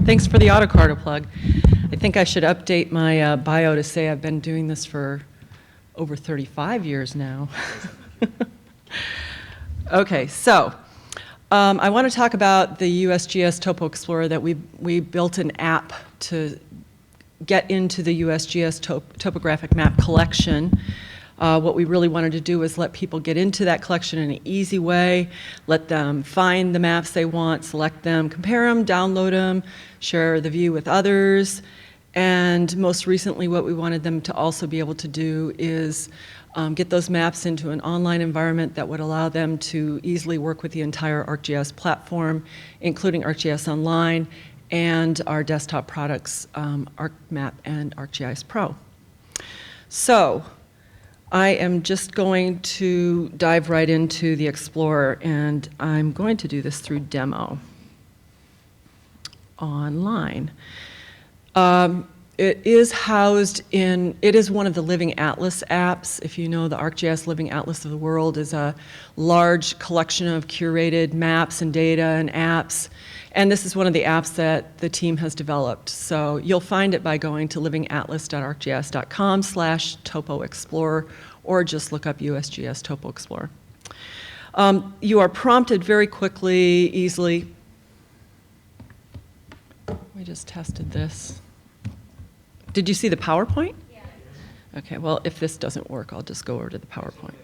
Thanks for the autocarter plug. I think I should update my bio to say I've been doing this for over 35 years now. Okay, so I want to talk about the USGS Topo Explorer that we built an app to get into the USGS topographic map collection. What we really wanted to do was let people get into that collection in an easy way, let them find the maps they want, select them, compare them, download them, share the view with others. And most recently, what we wanted them to also be able to do is get those maps into an online environment that would allow them to easily work with the entire ArcGIS platform, including ArcGIS Online and our desktop products, ArcMap and ArcGIS Pro. So I am just going to dive right into the Explorer, and I'm going to do this through demo online. It is housed in, it is one of the Living Atlas apps. If you know, the ArcGIS Living Atlas of the World is a large collection of curated maps and data and apps. And this is one of the apps that the team has developed. So you'll find it by going to livingatlas.arcgis.com/Topo Explorer, or just look up USGS Topo Explorer. You are prompted very quickly, easily. We just tested this. Did you see the PowerPoint? Yeah. Okay, well, if this doesn't work, I'll just go over to the PowerPoint.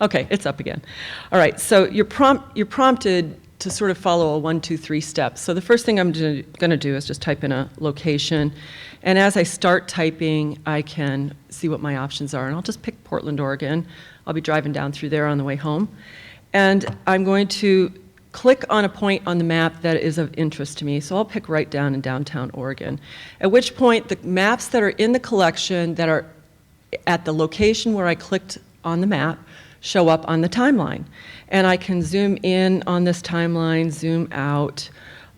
Okay, it's up again. All right, so you're prompted to sort of follow a 1, 2, 3 steps. So the first thing I'm going to do is just type in a location. And as I start typing, I can see what my options are. And I'll just pick Portland, Oregon. I'll be driving down through there on the way home. And I'm going to click on a point on the map that is of interest to me. So I'll pick right down in downtown Oregon. At which point, the maps that are in the collection that are at the location where I clicked on the map show up on the timeline. And I can zoom in on this timeline, zoom out,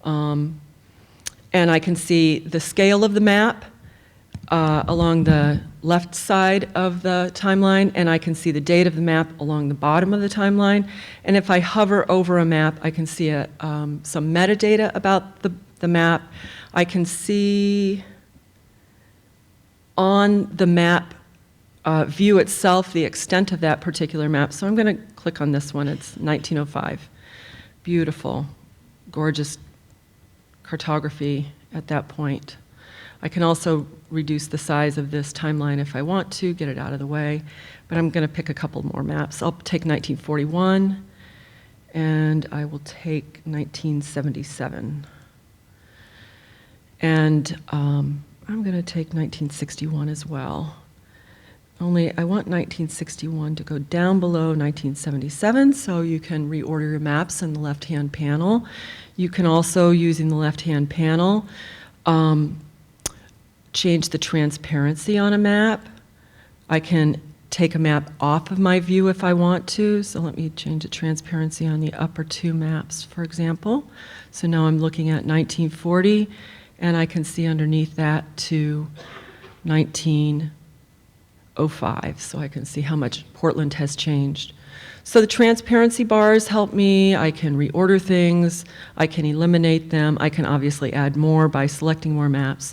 and I can see the scale of the map along the left side of the timeline, and I can see the date of the map along the bottom of the timeline. And if I hover over a map, I can see some metadata about the map. I can see on the map view itself the extent of that particular map. So I'm going to click on this one. It's 1905. Beautiful, gorgeous cartography at that point. I can also reduce the size of this timeline if I want to, get it out of the way. But I'm going to pick a couple more maps. I'll take 1941, and I will take 1977. And I'm going to take 1961 as well. Only I want 1961 to go down below 1977, so you can reorder your maps in the left-hand panel. You can also, using the left-hand panel, change the transparency on a map. I can take a map off of my view if I want to. So let me change the transparency on the upper 2 maps, for example. So now I'm looking at 1940, and I can see underneath that to 1905. So I can see how much Portland has changed. So the transparency bars help me. I can reorder things. I can eliminate them. I can obviously add more by selecting more maps.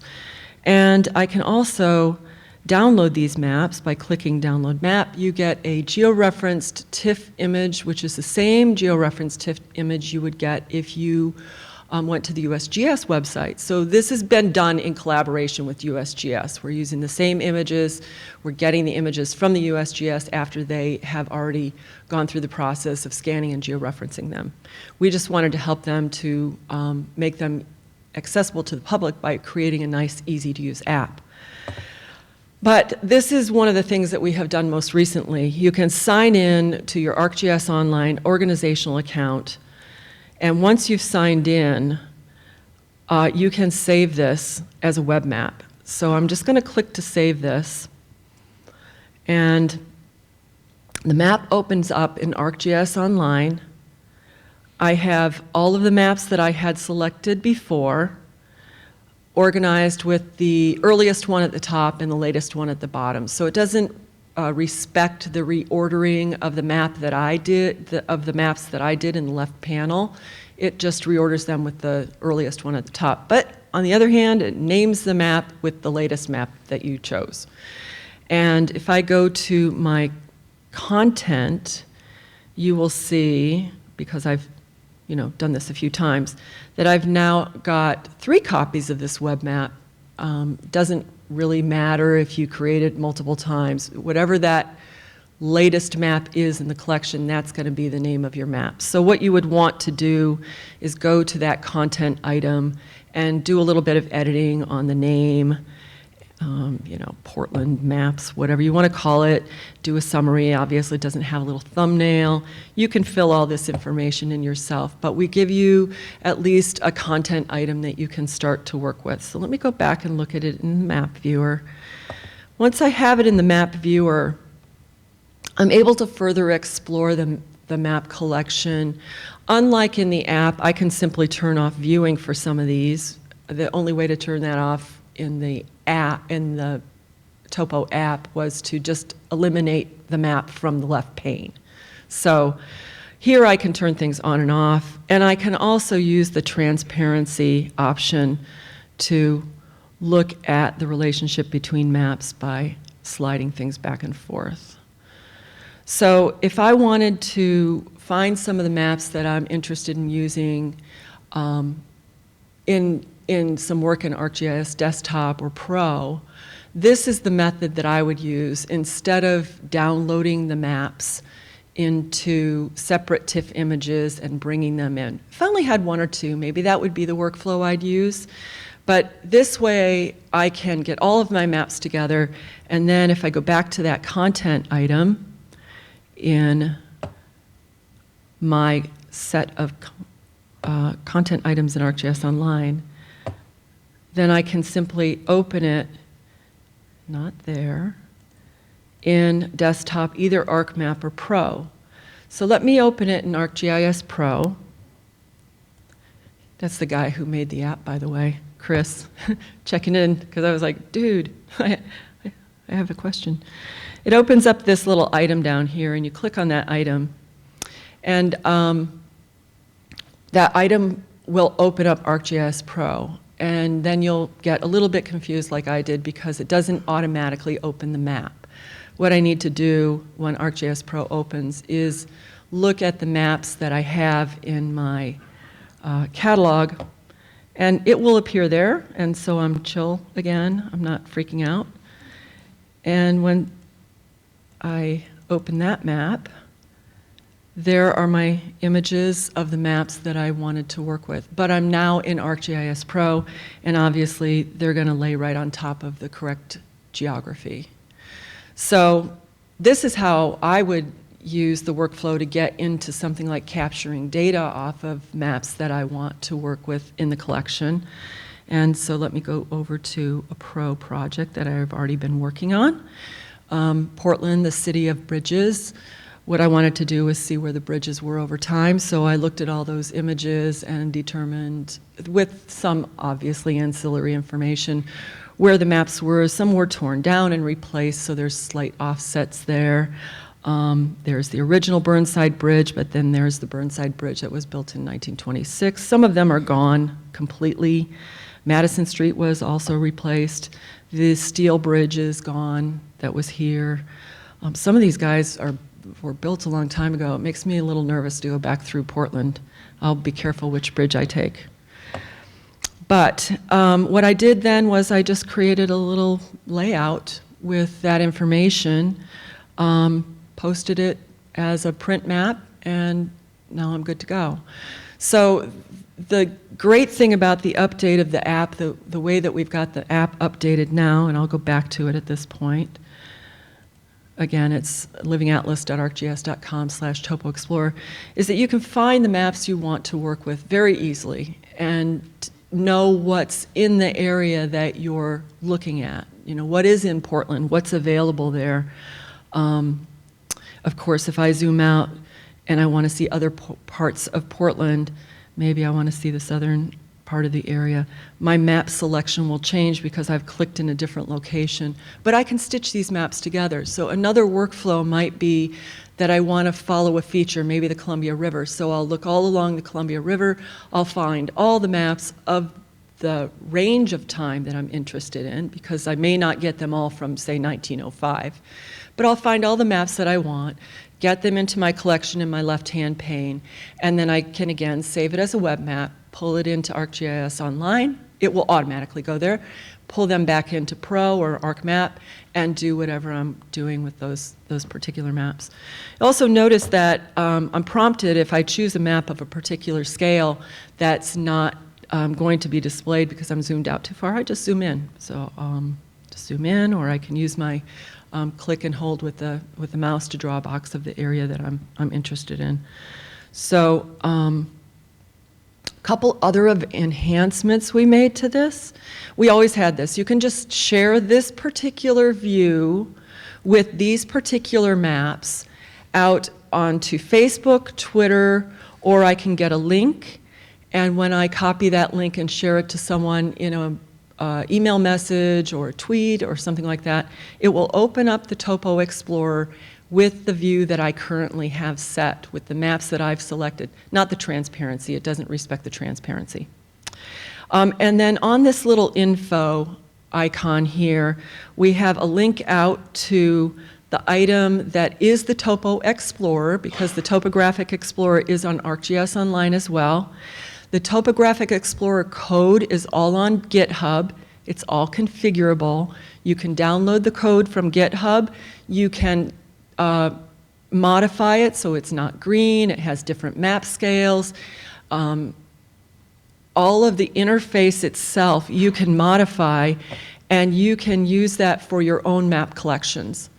And I can also download these maps by clicking Download Map. You get a georeferenced TIFF image, which is the same georeferenced TIFF image you would get if you went to the USGS website. So this has been done in collaboration with USGS. We're using the same images. We're getting the images from the USGS after they have already gone through the process of scanning and georeferencing them. We just wanted to help them to make them accessible to the public by creating a nice, easy-to-use app. But this is one of the things that we have done most recently. You can sign in to your ArcGIS Online organizational account, and once you've signed in, you can save this as a web map. So I'm just going to click to save this, and the map opens up in ArcGIS Online. I have all of the maps that I had selected before, organized with the earliest one at the top and the latest one at the bottom. So it doesn't respect the reordering of the map that I did, of the maps that I did in the left panel. it just reorders them with the earliest one at the top. But on the other hand, it names the map with the latest map that you chose. And if I go to my content, you will see, because I've done this a few times, that I've now got 3 copies of this web map. Doesn't really matter if you create it multiple times. Whatever that latest map is in the collection, that's going to be the name of your map. So what you would want to do is go to that content item and do a little bit of editing on the name, Portland maps, whatever you want to call it. Do a summary. Obviously, it doesn't have a little thumbnail. You can fill all this information in yourself, but we give you at least a content item that you can start to work with. So let me go back and look at it in the map viewer. Once I have it in the map viewer, I'm able to further explore the map collection. Unlike in the app, I can simply turn off viewing for some of these. The only way to turn that off in the app, in the Topo app, was to just eliminate the map from the left pane. So here I can turn things on and off, and I can also use the transparency option to look at the relationship between maps by sliding things back and forth. So if I wanted to find some of the maps that I'm interested in using in some work in ArcGIS Desktop or Pro, this is the method that I would use instead of downloading the maps into separate TIFF images and bringing them in. If I only had 1 or 2, maybe that would be the workflow I'd use. But this way, I can get all of my maps together, and then if I go back to that content item in my set of content items in ArcGIS Online, then I can simply open it, not there, in Desktop, either ArcMap or Pro. So let me open it in ArcGIS Pro. That's the guy who made the app, by the way, Chris, checking in, because I was like, dude, I have a question. It opens up this little item down here, and you click on that item, and that item will open up ArcGIS Pro, and then you'll get a little bit confused like I did because it doesn't automatically open the map. What I need to do when ArcGIS Pro opens is look at the maps that I have in my catalog, and it will appear there, and so I'm chill again. I'm not freaking out. And when I open that map, there are my images of the maps that I wanted to work with. But I'm now in ArcGIS Pro, and obviously they're going to lay right on top of the correct geography. So this is how I would use the workflow to get into something like capturing data off of maps that I want to work with in the collection. And so let me go over to a Pro project that I've already been working on. Portland, the city of bridges. What I wanted to do was see where the bridges were over time, so I looked at all those images and determined, with some obviously ancillary information, where the maps were. Some were torn down and replaced, so there's slight offsets there. There's the original Burnside Bridge, but then there's the Burnside Bridge that was built in 1926. Some of them are gone completely. Madison Street was also replaced. The steel bridge is gone that was here. Some of these guys were built a long time ago. It makes me a little nervous to go back through Portland. I'll be careful which bridge I take. But what I did then was I just created a little layout with that information, posted it as a print map, and now I'm good to go. So the great thing about the update of the app, the way that we've got the app updated now, and I'll go back to it at this point. Again, it's livingatlas.arcgs.com/Topo Explorer, is that you can find the maps you want to work with very easily and know what's in the area that you're looking at. You know, what is in Portland, what's available there. Of course, if I zoom out and I want to see other parts of Portland, maybe I want to see the southern part of the area. My map selection will change because I've clicked in a different location, but I can stitch these maps together. So another workflow might be that I want to follow a feature, maybe the Columbia River. So I'll look all along the Columbia River, I'll find all the maps of the range of time that I'm interested in, because I may not get them all from, say, 1905. But I'll find all the maps that I want, get them into my collection in my left-hand pane, and then I can, again, save it as a web map, pull it into ArcGIS Online. It will automatically go there. Pull them back into Pro or ArcMap and do whatever I'm doing with those particular maps. Also notice that I'm prompted, if I choose a map of a particular scale that's not going to be displayed because I'm zoomed out too far, I just zoom in. So just zoom in, or I can use my click and hold with the mouse to draw a box of the area that I'm interested in. So couple other of enhancements we made to this. We always had this. You can just share this particular view with these particular maps out onto Facebook, Twitter, or I can get a link, and when I copy that link and share it to someone in a email message or a tweet or something like that, it will open up the Topo Explorer with the view that I currently have set, with the maps that I've selected. Not the transparency, it doesn't respect the transparency. And then on this little info icon here, we have a link out to the item that is the Topo Explorer, because the Topographic Explorer is on ArcGIS Online as well. The Topographic Explorer code is all on GitHub. It's all configurable. You can download the code from GitHub. You can modify it so it's not green, it has different map scales. All of the interface itself you can modify, and you can use that for your own map collections.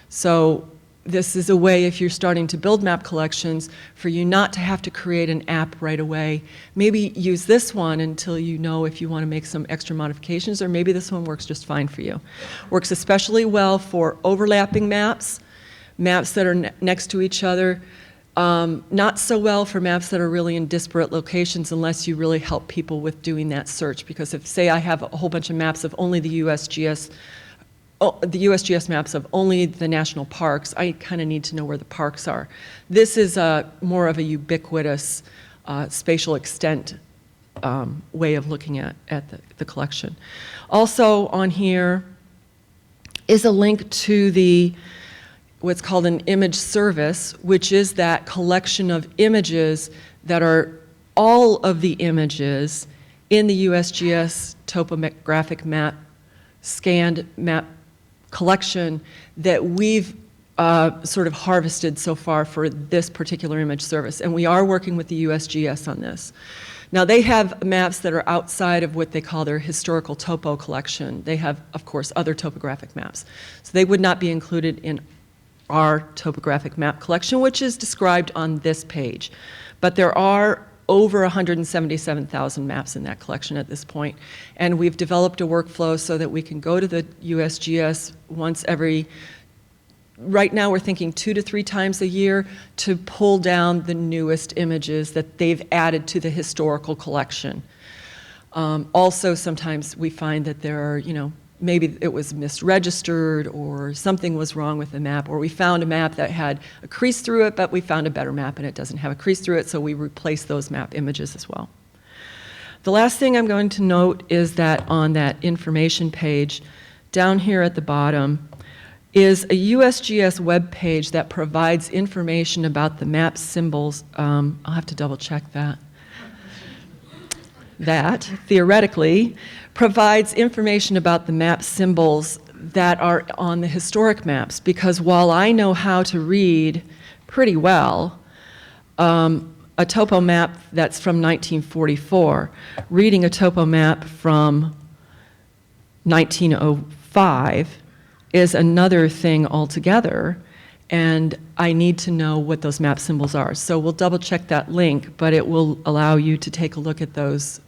So this is a way, if you're starting to build map collections, for you not to have to create an app right away. Maybe use this one until you know if you want to make some extra modifications, or maybe this one works just fine for you. Works especially well for overlapping maps, maps that are next to each other. Not so well for maps that are really in disparate locations unless you really help people with doing that search. Because if, say, I have a whole bunch of maps of only the USGS maps of only the national parks, I kind of need to know where the parks are. This is more of a ubiquitous spatial extent way of looking at the collection. Also on here is a link to what's called an image service, which is that collection of images that are all of the images in the USGS topographic map, scanned map collection that we've sort of harvested so far for this particular image service. And we are working with the USGS on this. Now, they have maps that are outside of what they call their historical topo collection. They have, of course, other topographic maps. So they would not be included in our topographic map collection, which is described on this page. But there are over 177,000 maps in that collection at this point. And we've developed a workflow so that we can go to the USGS once every, right now we're thinking 2 to 3 times a year, to pull down the newest images that they've added to the historical collection. Also, sometimes we find that there are, maybe it was misregistered or something was wrong with the map, or we found a map that had a crease through it, but we found a better map and it doesn't have a crease through it, so we replace those map images as well. The last thing I'm going to note is that on that information page, down here at the bottom, is a USGS web page that provides information about the map symbols. I'll have to double check that. That, theoretically, provides information about the map symbols that are on the historic maps, because while I know how to read pretty well a topo map that's from 1944, reading a topo map from 1905 is another thing altogether, and I need to know what those map symbols are. So we'll double check that link, but it will allow you to take a look at those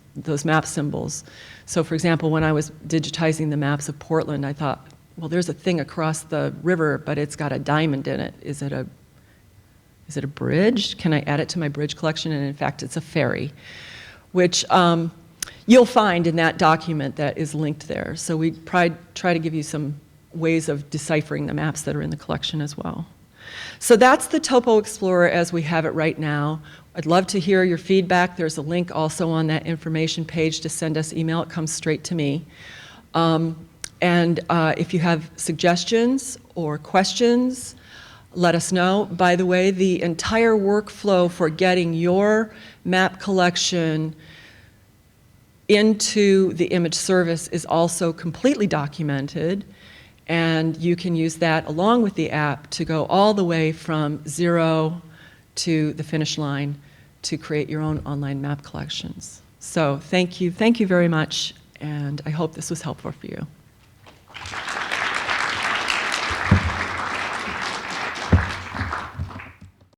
map symbols. So for example, when I was digitizing the maps of Portland, I thought, well, there's a thing across the river, but it's got a diamond in it. Is it a bridge? Can I add it to my bridge collection? And in fact, it's a ferry, which you'll find in that document that is linked there. So we try to give you some ways of deciphering the maps that are in the collection as well. So that's the Topo Explorer as we have it right now. I'd love to hear your feedback. There's a link also on that information page to send us email. It comes straight to me. If you have suggestions or questions, let us know. By the way, the entire workflow for getting your map collection into the image service is also completely documented, and you can use that along with the app to go all the way from zero to the finish line to create your own online map collections. So thank you very much, and I hope this was helpful for you.